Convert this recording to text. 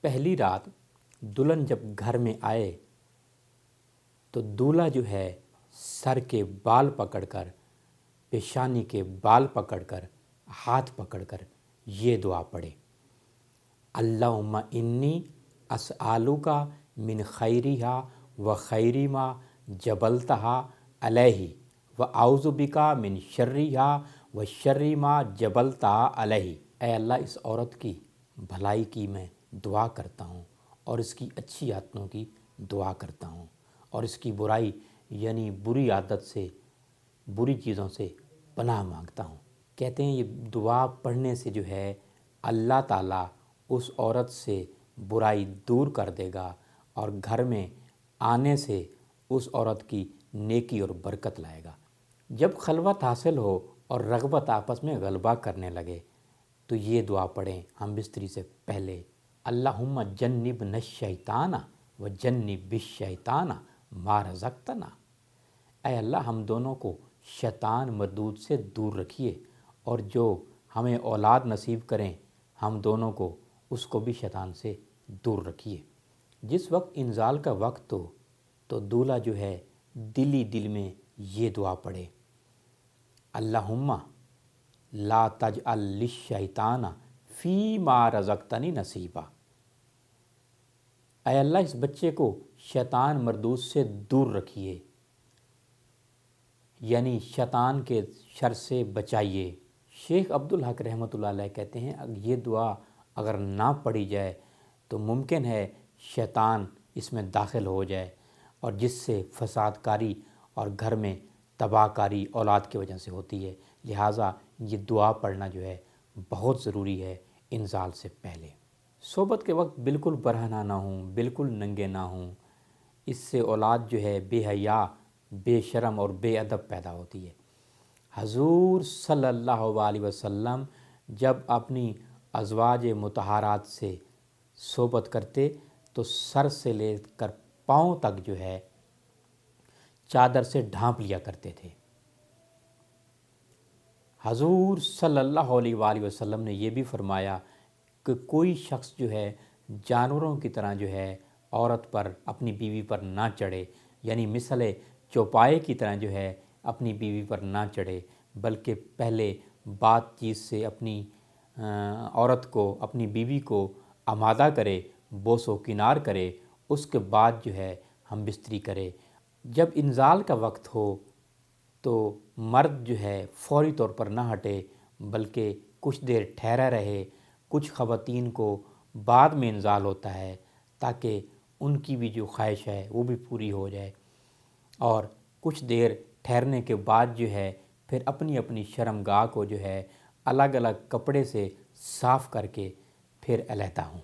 پہلی رات دلہن جب گھر میں آئے تو دولہا جو ہے سر کے بال پکڑ کر، پیشانی کے بال پکڑ کر، ہاتھ پکڑ کر یہ دعا پڑھے: اللہم انی اسألک من خیرہا و خیر ما جبلتہا علیہ و اعوذ بک من شرہا و شر ما جبلتہا علیہ۔ اے اللہ، اس عورت کی بھلائی کی میں دعا کرتا ہوں اور اس کی اچھی عادتوں کی دعا کرتا ہوں، اور اس کی برائی یعنی بری عادت سے، بری چیزوں سے پناہ مانگتا ہوں۔ کہتے ہیں یہ دعا پڑھنے سے جو ہے اللہ تعالیٰ اس عورت سے برائی دور کر دے گا، اور گھر میں آنے سے اس عورت کی نیکی اور برکت لائے گا۔ جب خلوت حاصل ہو اور رغبت آپس میں غلبہ کرنے لگے تو یہ دعا پڑھیں ہم بستری سے پہلے: اللہم جنبنا الشیطان و جنب الشیطان ما رزقتنا۔ اے اللہ، ہم دونوں کو شیطان مردود سے دور رکھیے، اور جو ہمیں اولاد نصیب کریں ہم دونوں کو اس کو بھی شیطان سے دور رکھیے۔ جس وقت انزال کا وقت ہو تو دولہا جو ہے دل میں یہ دعا پڑھے: اللہم لا تجعل للشیطان فیما رزقتنی نصیبا۔ اے اللہ، اس بچے کو شیطان مردود سے دور رکھیے، یعنی شیطان کے شر سے بچائیے۔ شیخ عبدالحق رحمۃ اللہ علیہ کہتے ہیں یہ دعا اگر نہ پڑھی جائے تو ممکن ہے شیطان اس میں داخل ہو جائے، اور جس سے فساد کاری اور گھر میں تباہ کاری اولاد کی وجہ سے ہوتی ہے۔ لہٰذا یہ دعا پڑھنا جو ہے بہت ضروری ہے انزال سے پہلے۔ صحبت کے وقت بالکل برہنہ نہ ہوں، بالکل ننگے نہ ہوں، اس سے اولاد جو ہے بے حیا، بے شرم اور بے ادب پیدا ہوتی ہے۔ حضور صلی اللہ علیہ وسلم جب اپنی ازواج مطہرات سے صحبت کرتے تو سر سے لے کر پاؤں تک جو ہے چادر سے ڈھانپ لیا کرتے تھے۔ حضور صلی اللہ علیہ وآلہ وسلم نے یہ بھی فرمایا کہ کوئی شخص جو ہے جانوروں کی طرح جو ہے عورت پر، اپنی بیوی پر نہ چڑھے، یعنی مثل چوپائے کی طرح جو ہے اپنی بیوی پر نہ چڑھے، بلکہ پہلے بات چیت سے اپنی عورت کو، اپنی بیوی کو آمادہ کرے، بوس و کنار کرے، اس کے بعد جو ہے ہم بستری کرے۔ جب انزال کا وقت ہو تو مرد جو ہے فوری طور پر نہ ہٹے، بلکہ کچھ دیر ٹھہرا رہے۔ کچھ خواتین کو بعد میں انزال ہوتا ہے تاکہ ان کی بھی جو خواہش ہے وہ بھی پوری ہو جائے، اور کچھ دیر ٹھہرنے کے بعد جو ہے پھر اپنی اپنی شرمگاہ کو جو ہے الگ الگ کپڑے سے صاف کر کے پھر علیحدہ ہوں۔